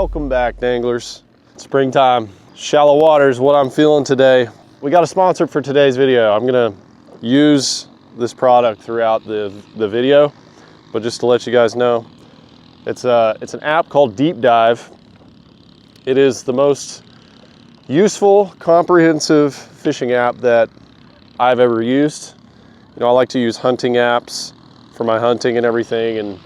Welcome back, danglers. Springtime, shallow water is what I'm feeling today. We got a sponsor for today's video. I'm gonna use this product throughout the video, but just to let you guys know, it's an app called Deep Dive. It is the most useful, comprehensive fishing app that I've ever used. You know, I like to use hunting apps for my hunting and everything, and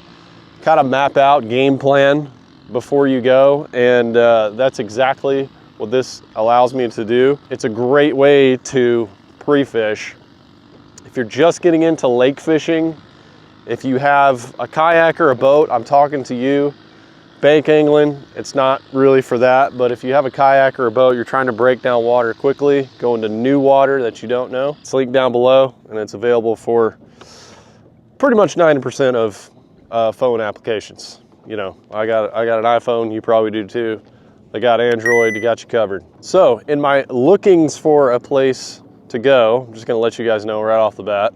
kind of map out game plan before you go, and that's exactly what this allows me to do. It's a great way to pre-fish. If you're just getting into lake fishing, if you have a kayak or a boat, I'm talking to you. Bank angling, it's not really for that, but if you have a kayak or a boat, you're trying to break down water quickly, go into new water that you don't know, it's linked down below, and it's available for pretty much 90% of phone applications. You know, I got an iPhone, you probably do too. They got Android, you got you covered. So in my lookings for a place to go, I'm just gonna let you guys know right off the bat,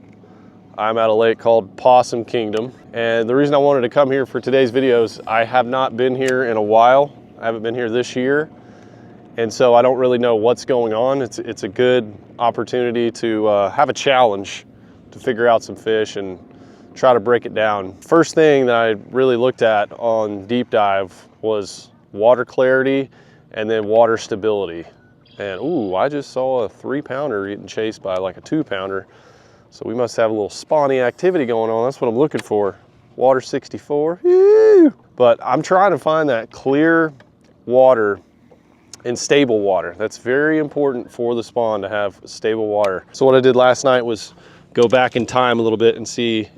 I'm at a lake called Possum Kingdom. And the reason I wanted to come here for today's video is I have not been here in a while. I haven't been here this year. And so I don't really know what's going on. It's a good opportunity to have a challenge to figure out some fish and try to break it down. First thing that I really looked at on Deep Dive was water clarity and then water stability. And ooh, I just saw a 3-pounder getting chased by like a 2-pounder. So we must have a little spawny activity going on. That's what I'm looking for. Water 64, woo! But I'm trying to find that clear water and stable water. That's very important for the spawn to have stable water. So what I did last night was go back in time a little bit and see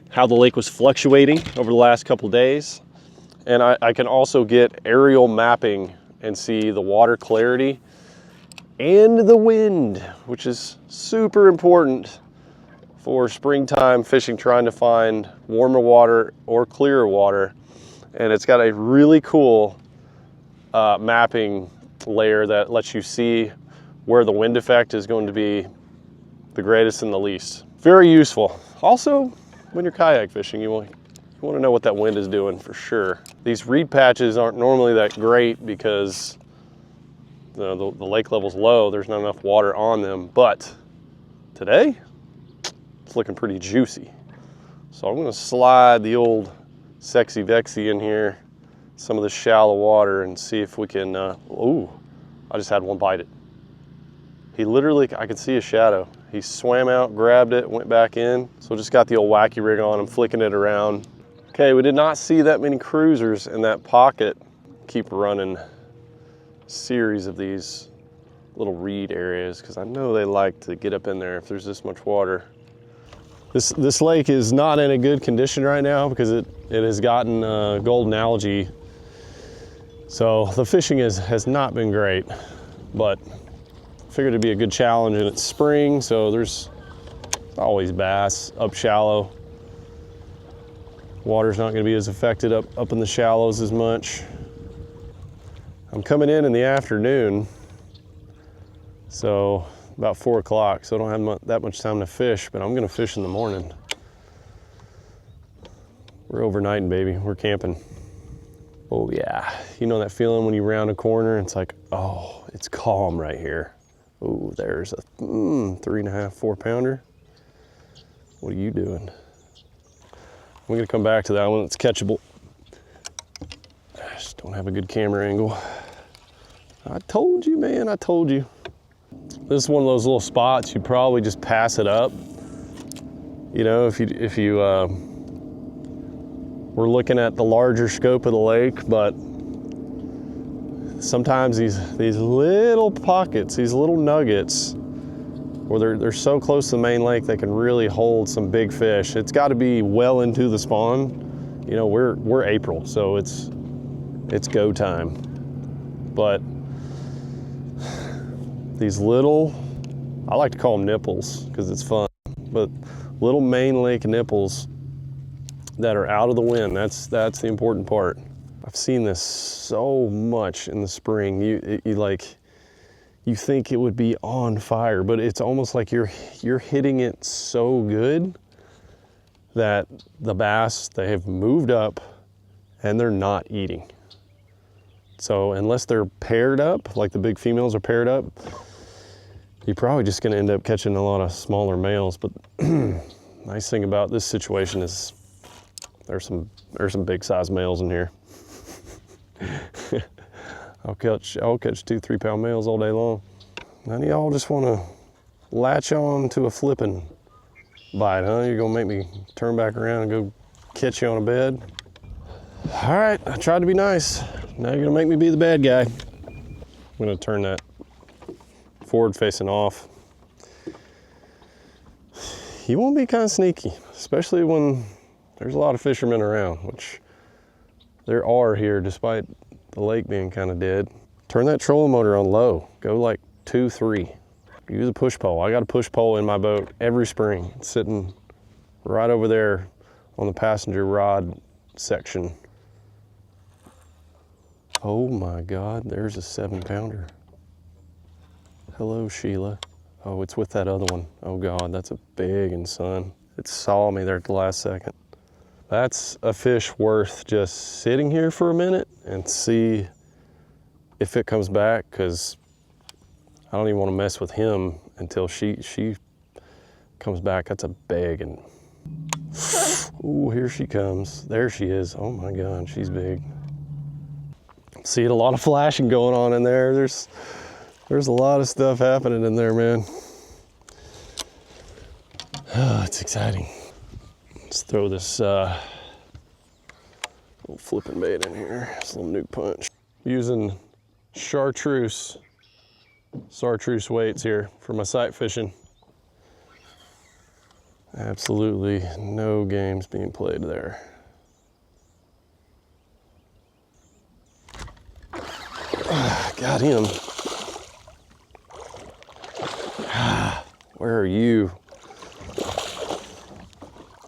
how the lake was fluctuating over the last couple days. And I can also get aerial mapping and see the water clarity and the wind, which is super important for springtime fishing, trying to find warmer water or clearer water. And it's got a really cool mapping layer that lets you see where the wind effect is going to be the greatest and the least. Very useful. Also, when you're kayak fishing, you want to know what that wind is doing for sure. These reed patches aren't normally that great because the lake level's low. There's not enough water on them, but today it's looking pretty juicy. So I'm gonna slide the old Sexy Vexy in here, some of the shallow water, and see if we can, ooh, I just had one bite it. He literally, I could see a shadow. He swam out, grabbed it, went back in. So just got the old wacky rig on, I'm flicking it around. Okay, we did not see that many cruisers in that pocket. Keep running a series of these little reed areas because I know they like to get up in there if there's this much water. This lake is not in a good condition right now because it has gotten golden algae. So the fishing has not been great, but figured it'd be a good challenge, and it's spring, so there's always bass up shallow. Water's not gonna be as affected up in the shallows as much. I'm coming in the afternoon, so about 4 o'clock, so I don't have that much time to fish, but I'm gonna fish in the morning. We're overnighting, baby, we're camping. Oh yeah, you know that feeling when you round a corner, it's like, oh, it's calm right here. Oh, there's a 3.5, 4-pounder. What are you doing? I'm gonna come back to that one. It's catchable. I just don't have a good camera angle. I told you, man, I told you. This is one of those little spots you probably just pass it up. You know, if you were looking at the larger scope of the lake, but sometimes these little pockets, these little nuggets, where they're so close to the main lake, they can really hold some big fish. It's got to be well into the spawn. You know, we're April, so it's go time. But these little, I like to call them nipples because it's fun, but little main lake nipples that are out of the wind, that's the important part. I've seen this so much in the spring. You think it would be on fire, but it's almost like you're hitting it so good that the bass, they have moved up and they're not eating. So unless they're paired up, like the big females are paired up, you're probably just gonna end up catching a lot of smaller males. But nice thing about this situation is there's some big size males in here. I'll catch 2-3 pound males all day long. None of y'all just wanna latch on to a flipping bite, huh? You're gonna make me turn back around and go catch you on a bed? All right, I tried to be nice. Now you're gonna make me be the bad guy. I'm gonna turn that forward facing off. You wanna be kind of sneaky, especially when there's a lot of fishermen around, which there are here despite the lake being kind of dead. Turn that trolling motor on low. Go like 2, 3. Use a push pole. I got a push pole in my boat every spring. It's sitting right over there on the passenger rod section. Oh my God, there's a 7-pounder. Hello, Sheila. Oh, it's with that other one. Oh God, that's a big one, son. It saw me there at the last second. That's a fish worth just sitting here for a minute and see if it comes back, because I don't even want to mess with him until she comes back. That's a big one. Ooh, here she comes. There she is. Oh my God, she's big. See a lot of flashing going on in there. There's a lot of stuff happening in there, man. Oh, it's exciting. Let's throw this little flipping bait in here. This little nuke punch. Using chartreuse weights here for my sight fishing. Absolutely no games being played there. Got him. Where are you?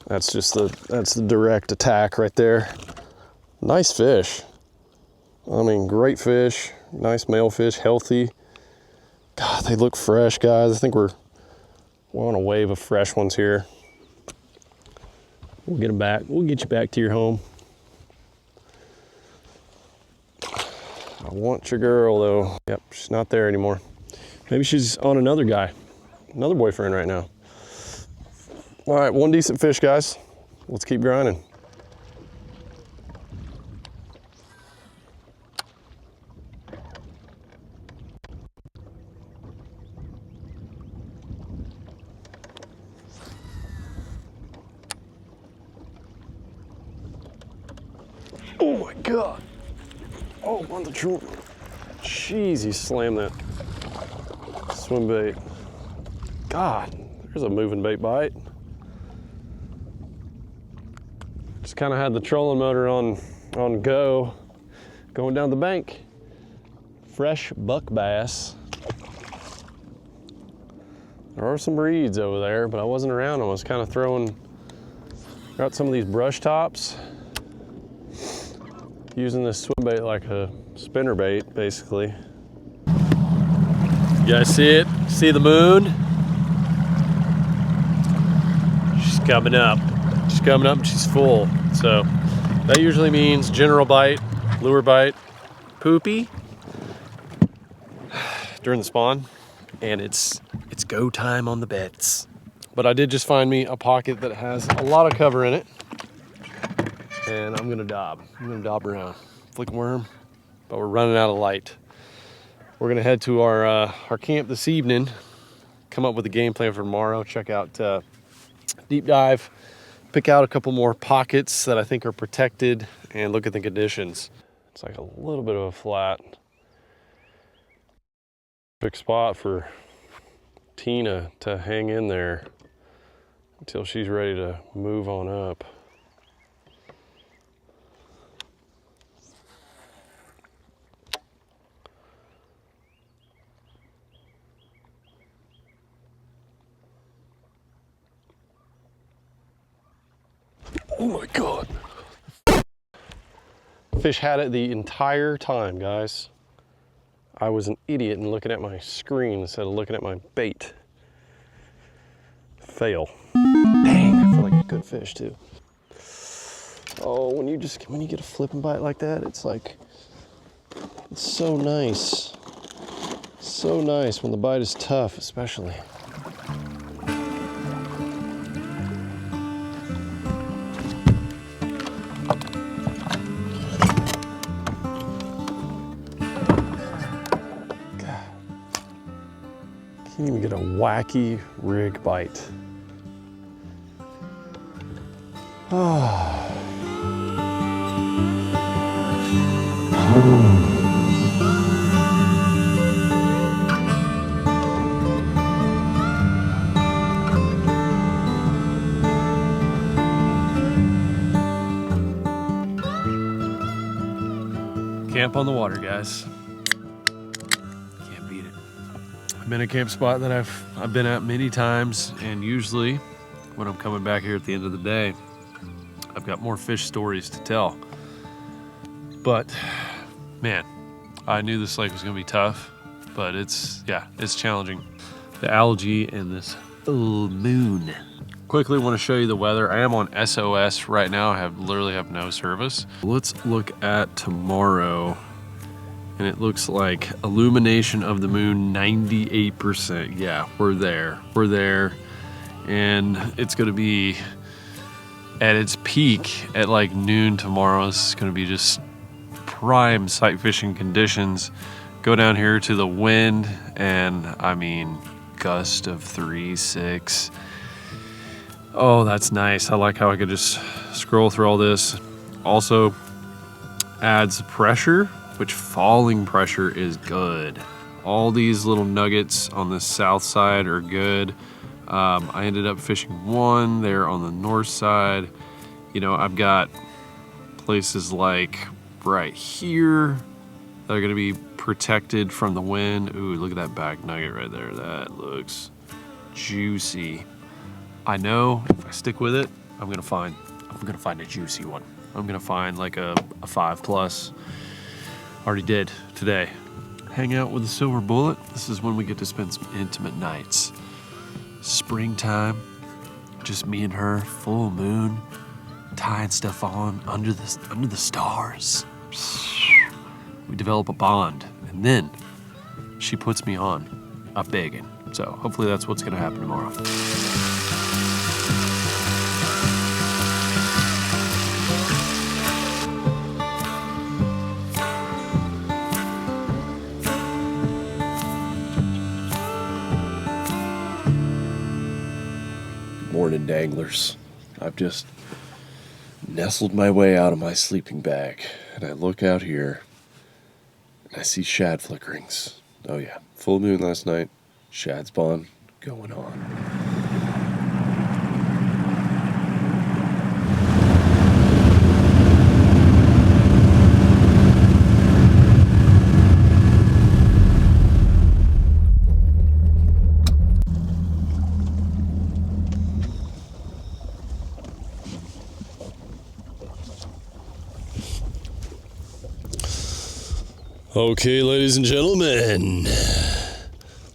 That's the direct attack right there. Nice fish. I mean, great fish. Nice male fish, healthy. God, they look fresh, guys. I think we're on a wave of fresh ones here. We'll get them back. We'll get you back to your home. I want your girl though. Yep, she's not there anymore. Maybe she's on another guy, another boyfriend right now. All right, one decent fish, guys. Let's keep grinding. Oh my God. Oh, on the troll. Jeez, he slammed that swim bait. God, there's a moving bait bite. Just kind of had the trolling motor on going down the bank. Fresh buck bass. There are some reeds over there, but I wasn't around them. I was kind of throwing out some of these brush tops, using this swim bait like a spinner bait, basically. You guys see it? See the moon? She's coming up. She's coming up and she's full. So that usually means general bite, lure bite, poopy during the spawn. And it's go time on the beds. But I did just find me a pocket that has a lot of cover in it. And I'm gonna dob around. Flick worm, but we're running out of light. We're gonna head to our camp this evening, come up with a game plan for tomorrow, check out deep dive, pick out a couple more pockets that I think are protected, and look at the conditions. It's like a little bit of a flat. Big spot for Tina to hang in there until she's ready to move on up. Oh my God. Fish had it the entire time, guys. I was an idiot and looking at my screen instead of looking at my bait. Fail. Dang, I feel like a good fish too. Oh, when you get a flipping bite like that, it's like It's so nice. So nice when the bite is tough, especially. God. Can't even get a wacky rig bite. Ah. Camp on the water, guys. Can't beat it. I've been a camp spot that I've been at many times, and usually when I'm coming back here at the end of the day, I've got more fish stories to tell. But man, I knew this lake was gonna be tough, but it's challenging. The algae and this moon. Quickly want to show you the weather. I am on SOS right now. I literally have no service. Let's look at tomorrow. And it looks like illumination of the moon, 98%. Yeah, we're there. We're there. And it's gonna be at its peak at like noon tomorrow. This is gonna be just prime sight fishing conditions. Go down here to the wind, and I mean, gust of 3, 6. Oh, that's nice. I like how I could just scroll through all this. Also adds pressure, which falling pressure is good. All these little nuggets on the south side are good. I ended up fishing one there on the north side. You know, I've got places like right here that are gonna be protected from the wind. Ooh, look at that back nugget right there. That looks juicy. I know if I stick with it, I'm gonna find a juicy one. I'm gonna find like a 5+. Already did today. Hang out with a silver bullet. This is when we get to spend some intimate nights. Springtime, just me and her, full moon, tying stuff on under the stars. We develop a bond, and then she puts me on a biggin. So hopefully that's what's gonna happen tomorrow. Morning, danglers. I've just nestled my way out of my sleeping bag, and I look out here and I see shad flickerings. Oh yeah, full moon last night, shad spawn going on. Okay, ladies and gentlemen,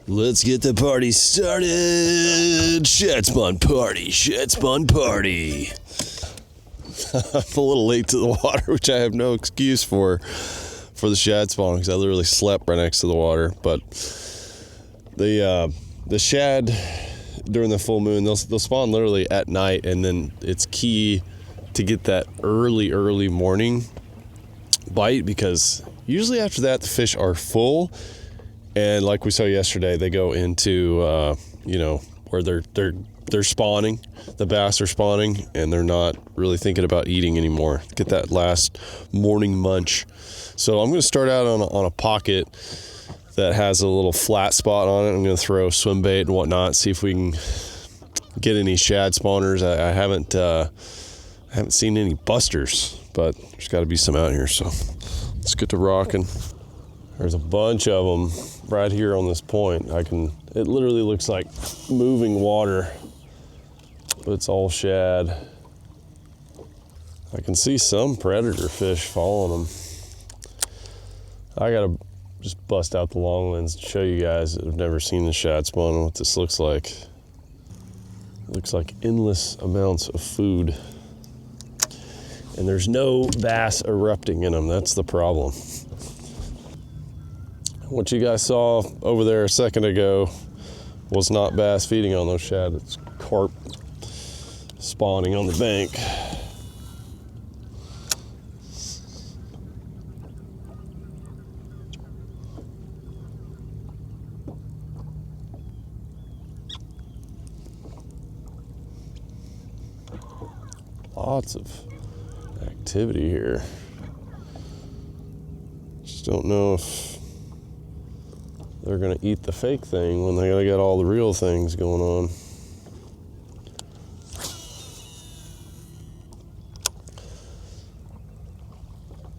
let's get the party started. Shad spawn party, shad spawn party. I'm a little late to the water, which I have no excuse for the shad spawn, because I literally slept right next to the water. But the shad during the full moon, they'll spawn literally at night, and then it's key to get that early morning bite, because usually after that the fish are full, and like we saw yesterday, they go into where they're spawning. The bass are spawning, and they're not really thinking about eating anymore. Get that last morning munch. So I'm going to start out on a pocket that has a little flat spot on it. I'm going to throw swim bait and whatnot, see if we can get any shad spawners. I haven't seen any busters, but there's got to be some out here. So let's get to rocking. There's a bunch of them right here on this point. It literally looks like moving water, but it's all shad. I can see some predator fish following them. I gotta just bust out the long lens to show you guys that have never seen the shad spawn what this looks like. It looks like endless amounts of food. And there's no bass erupting in them. That's the problem. What you guys saw over there a second ago was not bass feeding on those shad. It's carp spawning on the bank. Lots of activity here. Just don't know if they're gonna eat the fake thing when they gotta get all the real things going on.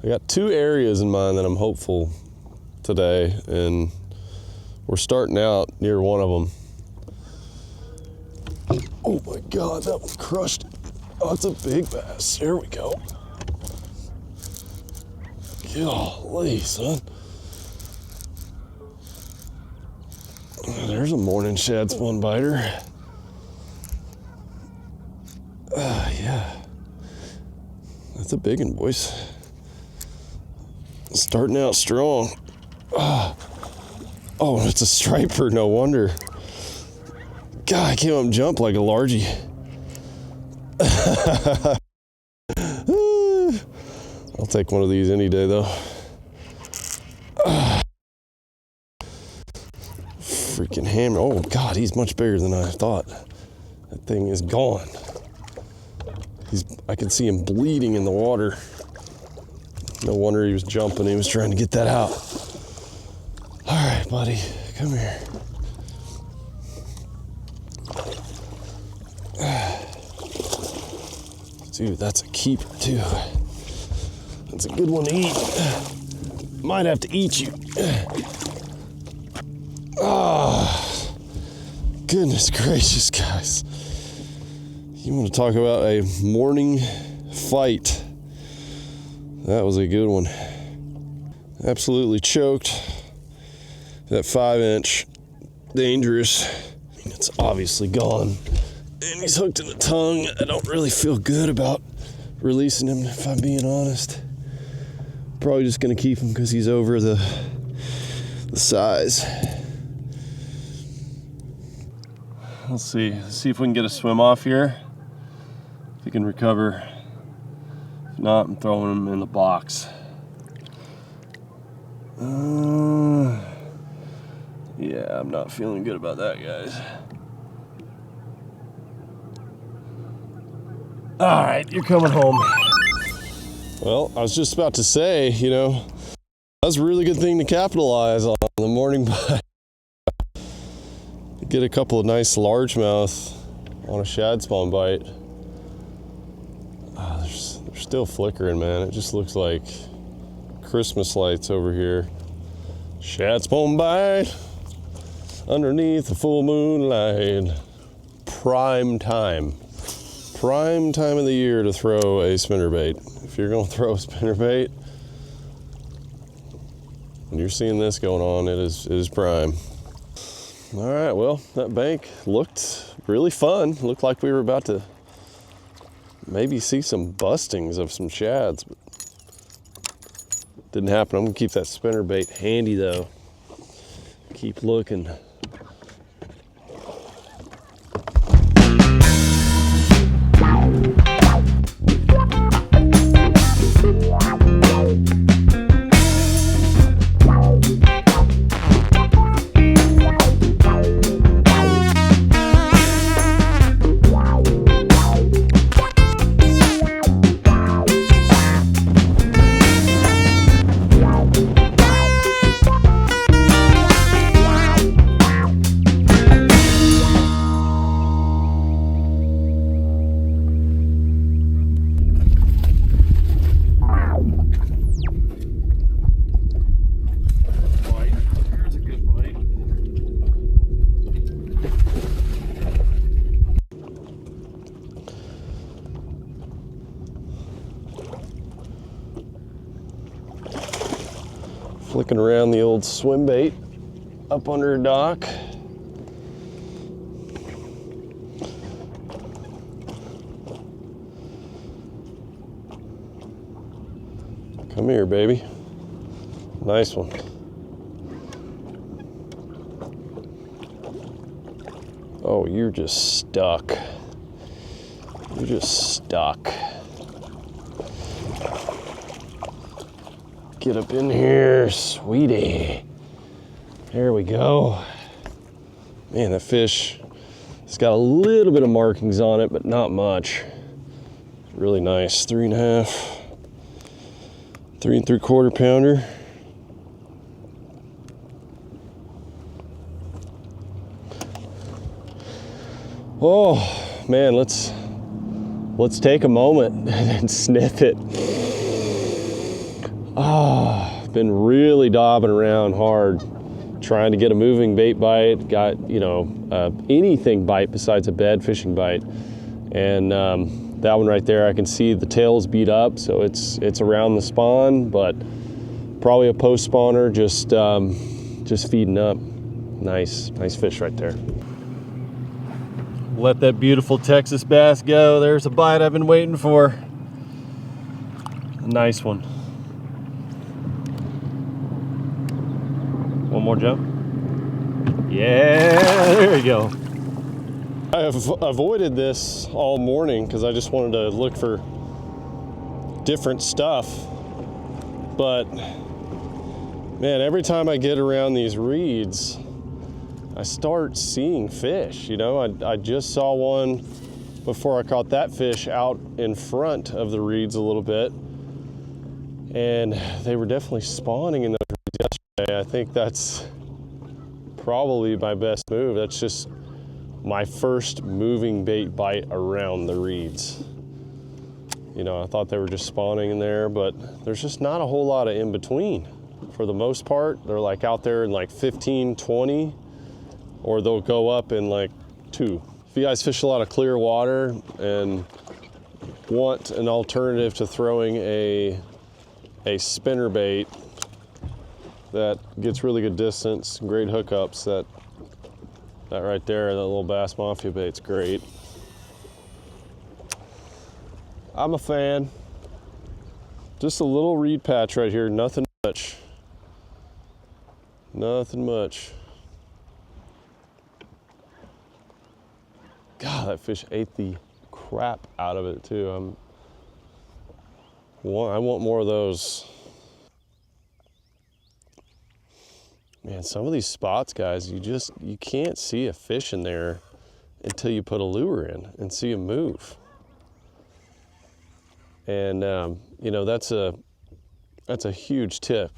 I got 2 areas in mind that I'm hopeful today, and we're starting out near one of them. Oh my God, that one crushed it. Oh, it's a big bass. There we go. Golly, son. There's a morning shad spawn biter. Yeah. That's a big one, boys. Starting out strong. Oh, it's a striper, no wonder. God, I came up and jumped like a largie. I'll take one of these any day though. Freaking hammer. Oh God, he's much bigger than I thought. That thing is gone. I can see him bleeding in the water. No wonder he was jumping. He was trying to get that out. All right, buddy, come here. Dude, that's a keeper too. That's a good one to eat. Might have to eat you. Ah, goodness gracious, guys. You want to talk about a morning fight? That was a good one. Absolutely choked. That 5-inch, dangerous. I mean, it's obviously gone. And he's hooked in the tongue. I don't really feel good about releasing him, if I'm being honest. Probably just gonna keep him because he's over the size. Let's see if we can get a swim off here. If we can recover. If not, I'm throwing him in the box. Yeah, I'm not feeling good about that, guys. All right, you're coming home. Well, I was just about to say, you know, that's a really good thing to capitalize on the morning bite. Get a couple of nice largemouth on a shad spawn bite. They're still flickering, man. It just looks like Christmas lights over here. Shad spawn bite underneath the full moonlight. Prime time of the year to throw a spinnerbait. If you're gonna throw a spinnerbait, when you're seeing this going on, it is prime. All right, well, that bank looked really fun. Looked like we were about to maybe see some bustings of some shads, but didn't happen. I'm gonna keep that spinnerbait handy though. Keep looking. Flicking around the old swim bait up under a dock. Come here, baby. Nice one. Oh, you're just stuck. You're just stuck. Get up in here, sweetie. There we go. Man, that fish, it's got a little bit of markings on it, but not much. Really nice, 3.5, 3 3/4 pounder. Oh man, let's take a moment and sniff it. Ah, been really dobbing around hard, trying to get a moving bait bite. Got, you know, anything bite besides a bed fishing bite, and that one right there, I can see the tail is beat up, so it's around the spawn, but probably a post spawner, just feeding up. Nice fish right there. Let that beautiful Texas bass go. There's a bite I've been waiting for. A nice one. One more jump. Yeah, there you go. I have avoided this all morning because I just wanted to look for different stuff. But man, every time I get around these reeds, I start seeing fish. You know, I just saw one before I caught that fish out in front of the reeds a little bit, and they were definitely spawning in those reeds yesterday. I think that's probably my best move. That's just my first moving bait bite around the reeds. You know, I thought they were just spawning in there, but there's just not a whole lot of in between. For the most part, they're like out there in like 15, 20, or they'll go up in like 2. If you guys fish a lot of clear water and want an alternative to throwing a spinner bait that gets really good distance, great hookups, that right there, that little Bass Mafia bait's great. I'm a fan. Just a little reed patch right here, nothing much. Nothing much. God, that fish ate the crap out of it too. I want more of those. Man, some of these spots, guys, you can't see a fish in there until you put a lure in and see them move. And you know, that's a huge tip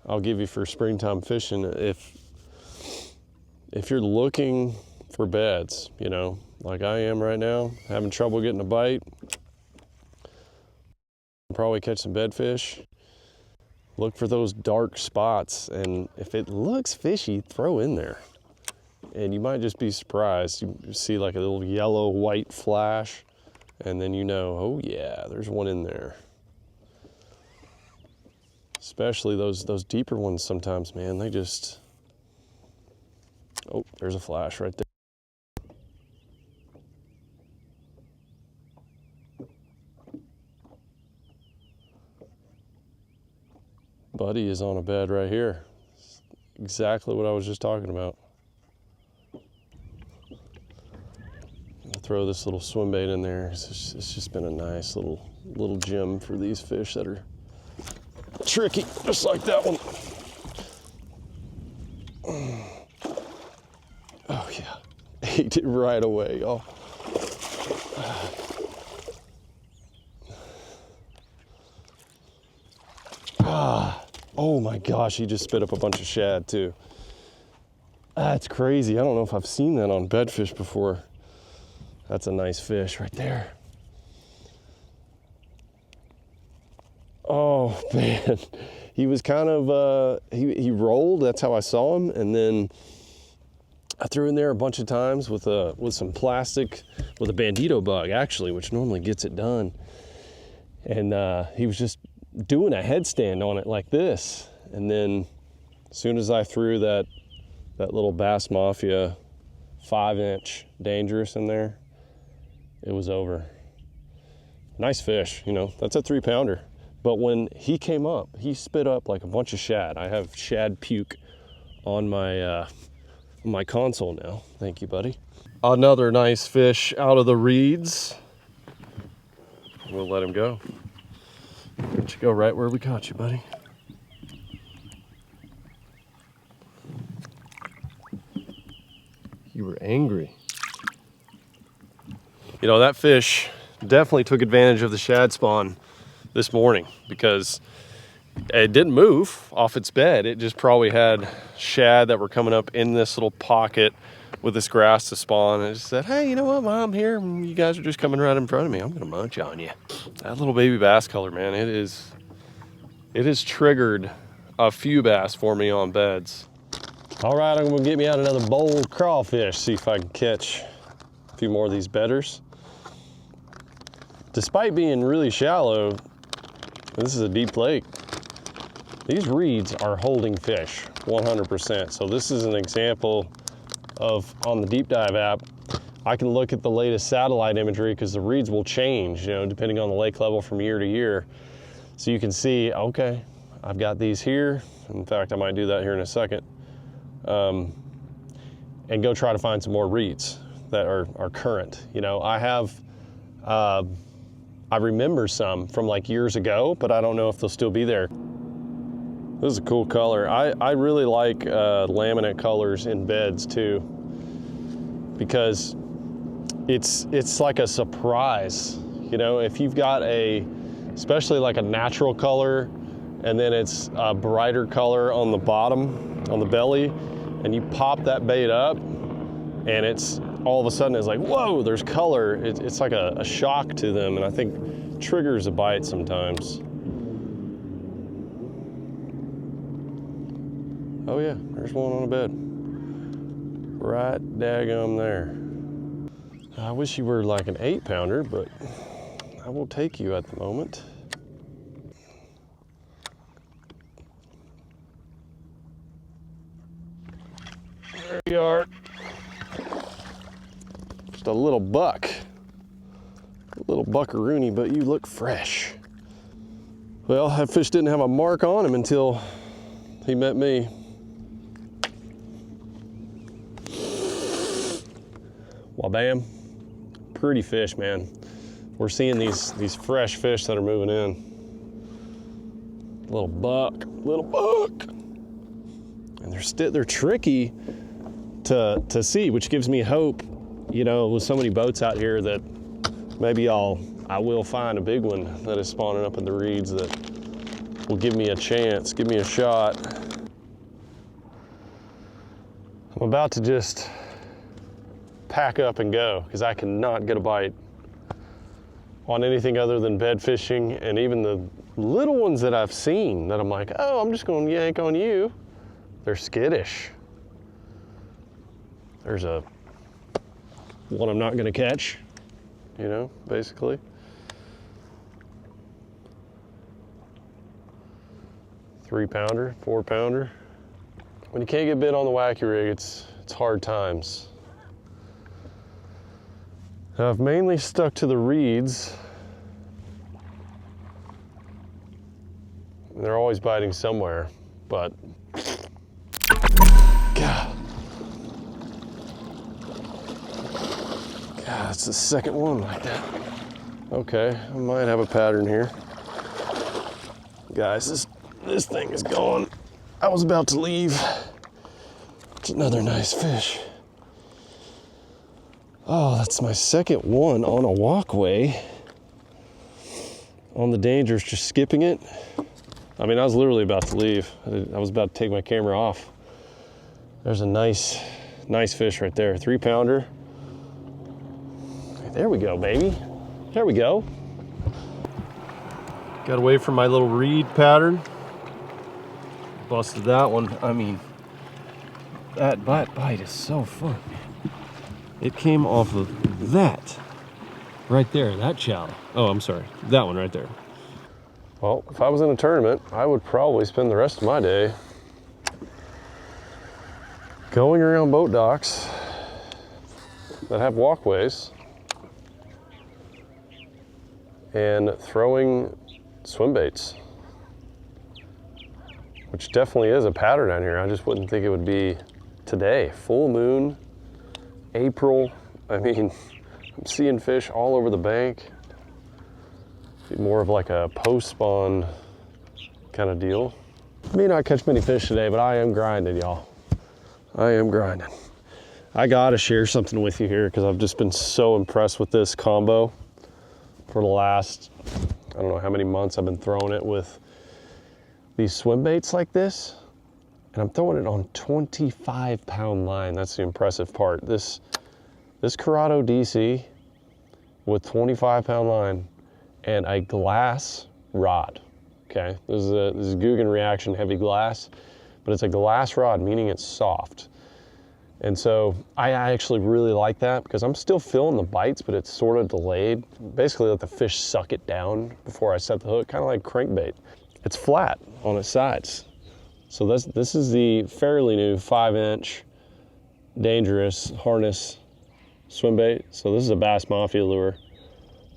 I'll give you for springtime fishing. If you're looking for beds, you know, like I am right now, having trouble getting a bite, probably catch some bedfish. Look for those dark spots, and if it looks fishy, throw in there. And you might just be surprised. You see like a little yellow white flash, and then you know, oh yeah, there's one in there. Especially those deeper ones sometimes, man, they just, oh, there's a flash right there. Buddy is on a bed right here. Exactly what I was just talking about. I'll throw this little swim bait in there. It's just been a nice little gem for these fish that are tricky, just like that one. Oh yeah, ate it right away, y'all. Oh my gosh, he just spit up a bunch of shad too. That's crazy. I don't know if I've seen that on bedfish before. That's a nice fish right there. Oh man, he was kind of, he rolled, that's how I saw him. And then I threw in there a bunch of times with some plastic, with a bandito bug actually, which normally gets it done. And he was just doing a headstand on it like this. And then as soon as I threw that little Bass Mafia 5-inch dangerous in there, it was over. Nice fish, you know, that's a 3-pounder. But when he came up, he spit up like a bunch of shad. I have shad puke on my my console now. Thank you, buddy. Another nice fish out of the reeds. We'll let him go. Let you go right where we caught you, buddy. You were angry. You know, that fish definitely took advantage of the shad spawn this morning because it didn't move off its bed. It just probably had shad that were coming up in this little pocket with this grass to spawn. And it just said, hey, you know what, while I'm here, you guys are just coming right in front of me. I'm gonna munch on you. That little baby bass color, man, it has triggered a few bass for me on beds. All right, I'm gonna get me out another bowl of crawfish, see if I can catch a few more of these bedders. Despite being really shallow, this is a deep lake. These reeds are holding fish 100%. So this is an example of, on the Deep Dive app, I can look at the latest satellite imagery because the reeds will change, you know, depending on the lake level from year to year. So you can see, okay, I've got these here. In fact, I might do that here in a second. And go try to find some more reeds that are current. You know, I remember some from like years ago, but I don't know if they'll still be there. This is a cool color. I really like laminate colors in beds too, because it's like a surprise. You know, if you've got especially like a natural color, and then it's a brighter color on the bottom, on the belly, and you pop that bait up, and it's all of a sudden it's like, whoa, there's color. It's like a shock to them, and I think triggers a bite sometimes. Oh yeah, there's one on a bed. Right daggum there. I wish you were like an 8-pounder, but I will take you at the moment. There you are. Just a little buck. A little buckaroony, but you look fresh. Well, that fish didn't have a mark on him until he met me. Well, bam. Pretty fish, man. We're seeing these fresh fish that are moving in. Little buck. And they're tricky to see, which gives me hope, you know, with so many boats out here, that maybe I will find a big one that is spawning up in the reeds that will give me a chance, give me a shot. I'm about to just pack up and go because I cannot get a bite on anything other than bed fishing, and even the little ones that I've seen that I'm like, oh, I'm just going to yank on you. They're skittish. There's one I'm not going to catch, you know, basically. Three-pounder, 4-pounder. When you can't get bit on the wacky rig, it's hard times. I've mainly stuck to the reeds. They're always biting somewhere, but God, it's the second one like that. Okay, I might have a pattern here. Guys, this thing is gone. I was about to leave. It's another nice fish. Oh, that's my second one on a walkway. On the dangers, just skipping it. I mean, I was literally about to leave. I was about to take my camera off. There's a nice fish right there. 3-pounder. There we go, baby. There we go. Got away from my little reed pattern. Busted that one. I mean, that bite is so fun. It came off of that right there, that shallow. Oh, I'm sorry, that one right there. Well, if I was in a tournament, I would probably spend the rest of my day going around boat docks that have walkways and throwing swim baits, which definitely is a pattern down here. I just wouldn't think it would be today. Full moon, April. I mean, I'm seeing fish all over the bank. Be more of like a post-spawn kind of deal. May not catch many fish today, but I am grinding, y'all. I am grinding. I gotta share something with you here because I've just been so impressed with this combo for the last, I don't know how many months I've been throwing it with these swim baits like this. And I'm throwing it on 25-pound line. That's the impressive part. This Corrado DC with 25-pound line and a glass rod. Okay, this is a Guggen reaction heavy glass, but it's a glass rod, meaning it's soft. And so I actually really like that because I'm still feeling the bites, but it's sort of delayed. Basically let the fish suck it down before I set the hook, kind of like crankbait. It's flat on its sides. So this is the fairly new 5-inch dangerous harness swim bait. So this is a Bass Mafia lure,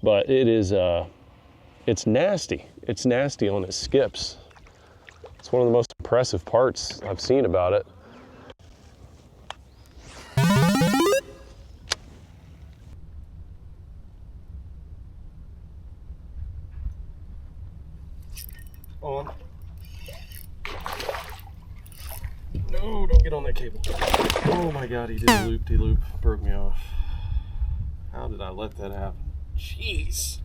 but it is, it's nasty. It's nasty on its skips. It's one of the most impressive parts I've seen about it. On. No, don't get on that cable. Oh my God, he did a loop-de-loop, broke me off. How did I let that happen? Jeez.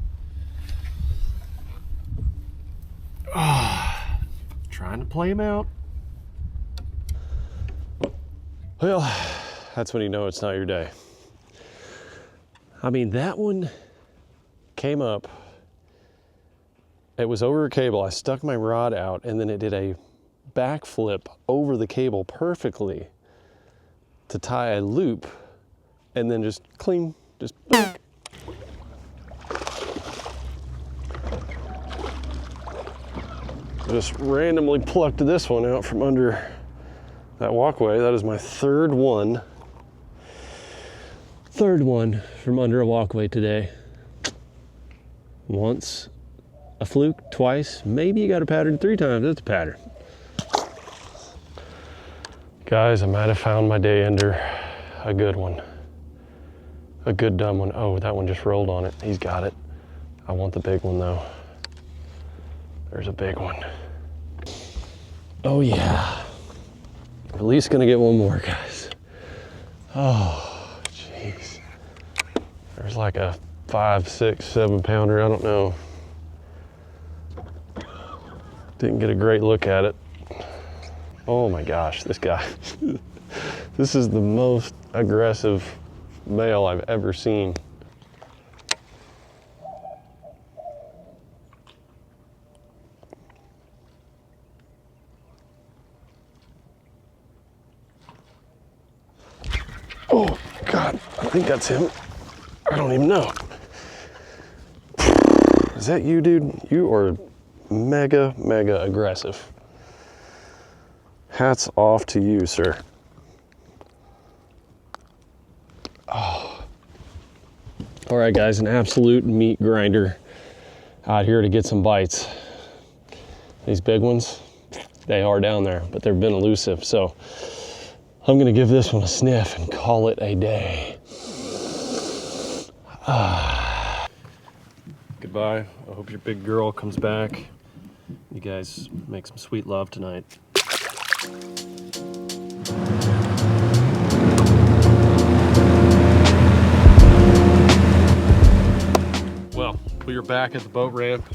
Trying to play him out. Well, that's when you know it's not your day. I mean, that one came up. It was over a cable. I stuck my rod out and then it did a backflip over the cable perfectly to tie a loop and then just clean, just boink. Just randomly plucked this one out from under that walkway. That is my third one from under a walkway today. Once a fluke, twice, maybe you got a pattern 3 times. That's a pattern. Guys, I might have found my day ender. A good one. A good dumb one. Oh, that one just rolled on it. He's got it. I want the big one though. There's a big one. Oh yeah. At least gonna get one more, guys. Oh, jeez. There's like a 5, 6, 7 pounder. I don't know. Didn't get a great look at it. Oh my gosh, this guy. This is the most aggressive male I've ever seen. Oh God, I think that's him. I don't even know. Is that you, dude? You are mega, mega aggressive. Hats off to you, sir. Oh. All right, guys, an absolute meat grinder out here to get some bites. These big ones, they are down there, but they've been elusive. So I'm gonna give this one a sniff and call it a day. Goodbye. I hope your big girl comes back. You guys make some sweet love tonight. Well, we are back at the boat ramp.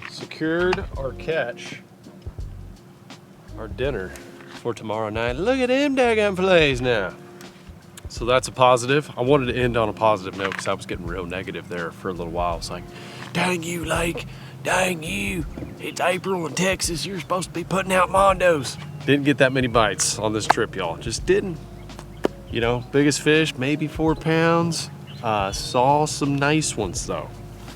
Secured our catch, our dinner for tomorrow night. Look at them daggum fillets now. So that's a positive. I wanted to end on a positive note because I was getting real negative there for a little while. It's like, dang you, Lake. Dang you. It's April in Texas. You're supposed to be putting out mondos. Didn't get that many bites on this trip, y'all. Just didn't. You know, biggest fish, maybe 4 pounds. Saw some nice ones though.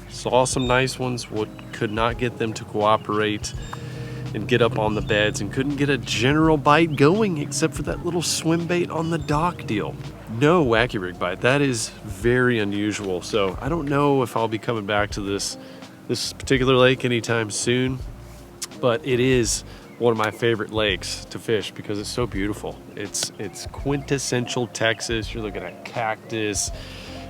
Saw some nice ones. Could not get them to cooperate and get up on the beds, and couldn't get a general bite going except for that little swim bait on the dock deal. No wacky rig bite. That is very unusual. So I don't know if I'll be coming back to this particular lake anytime soon, but it is one of my favorite lakes to fish because it's so beautiful. It's quintessential Texas. You're looking at cactus,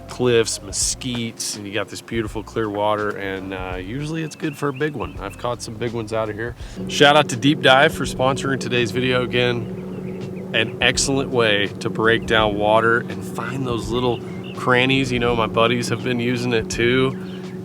cliffs, mesquites, and you got this beautiful clear water, and usually it's good for a big one. I've caught some big ones out of here. Shout out to Deep Dive for sponsoring today's video. Again, an excellent way to break down water and find those little crannies. You know, my buddies have been using it too,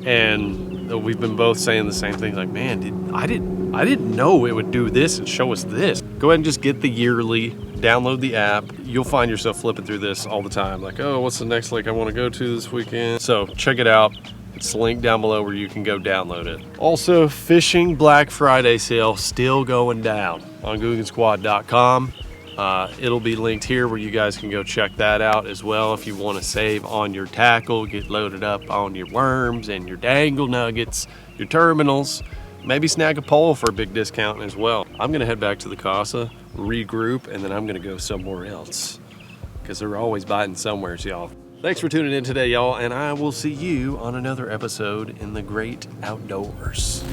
and we've been both saying the same thing, like, man, I didn't know it would do this and show us this. Go ahead and just get the yearly, download the app. You'll find yourself flipping through this all the time, like, oh, what's the next lake I want to go to this weekend? So check it out. It's linked down below where you can go download it. Also, fishing Black Friday sale still going down on GuggenSquad.com. It'll be linked here where you guys can go check that out as well if you want to save on your tackle, get loaded up on your worms and your dangle nuggets, your terminals, maybe snag a pole for a big discount as well. I'm gonna head back to the casa, regroup, and then I'm gonna go somewhere else because they're always biting somewheres, y'all. Thanks for tuning in today, y'all, and I will see you on another episode in the great outdoors.